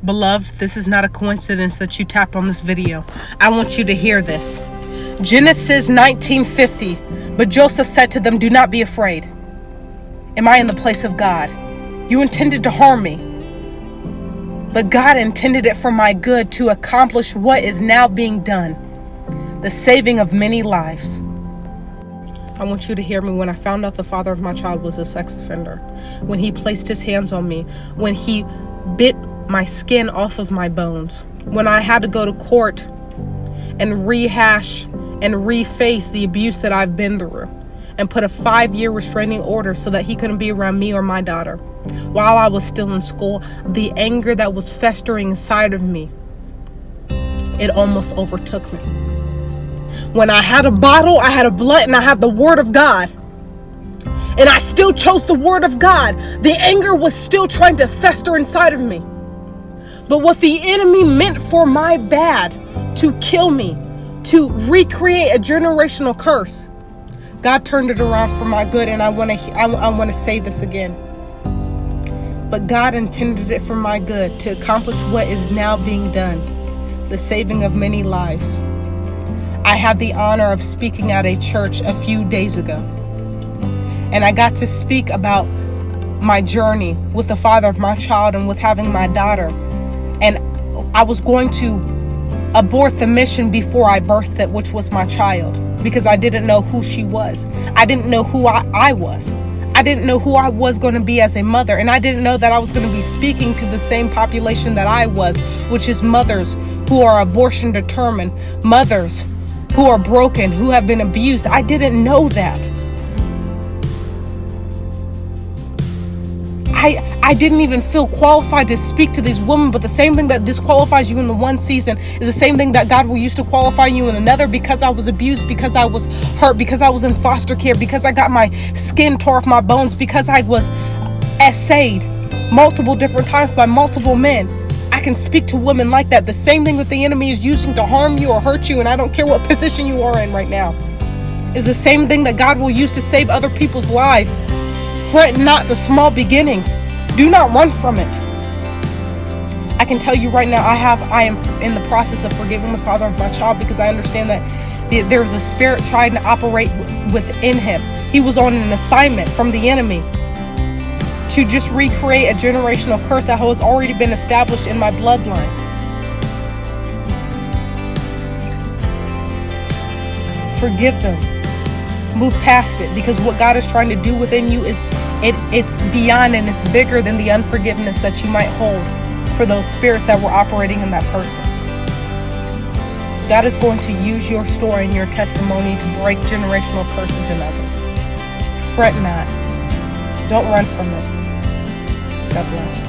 Beloved, this is not a coincidence that you tapped on this video. I want you to hear this. Genesis 19:50. But Joseph said to them, "Do not be afraid. Am I in the place of God? You intended to harm me, but God intended it for my good to accomplish what is now being done, the saving of many lives." I want you to hear me. When I found out the father of my child was a sex offender, when he placed his hands on me, when he bit my skin off of my bones, when I had to go to court and rehash and reface the abuse that I've been through, and put a 5-year restraining order so that he couldn't be around me or my daughter while I was still in school, the anger that was festering inside of me, it almost overtook me. When I had a bottle, I had a blunt, and I had the word of God, and I still chose the word of God, the anger was still trying to fester inside of me. But what the enemy meant for my bad, to kill me, to recreate a generational curse, God turned it around for my good. And I want to say this again. But God intended it for my good to accomplish what is now being done, the saving of many lives. I had the honor of speaking at a church a few days ago, and I got to speak about my journey with the father of my child and with having my daughter. And I was going to abort the mission before I birthed it, which was my child, because I didn't know who she was. I didn't know who I was. I didn't know who I was going to be as a mother, and I didn't know that I was going to be speaking to the same population that I was, which is mothers who are abortion determined, mothers who are broken, who have been abused. I didn't know that. I didn't even feel qualified to speak to these women, but the same thing that disqualifies you in the one season is the same thing that God will use to qualify you in another, because I was abused, because I was hurt, because I was in foster care, because I got my skin tore off my bones, because I was essayed multiple different times by multiple men. I can speak to women like that. The same thing that the enemy is using to harm you or hurt you, and I don't care what position you are in right now, is the same thing that God will use to save other people's lives. Fret not the small beginnings. Do not run from it. I can tell you right now, I am in the process of forgiving the father of my child, because I understand that there's a spirit trying to operate within him. He was on an assignment from the enemy to just recreate a generational curse that has already been established in my bloodline. Forgive them. Move past it, because what God is trying to do within you is it's beyond, and it's bigger than the unforgiveness that you might hold for those spirits that were operating in that person. God is going to use your story and your testimony to break generational curses in others. Fret not. Don't run from it. God bless.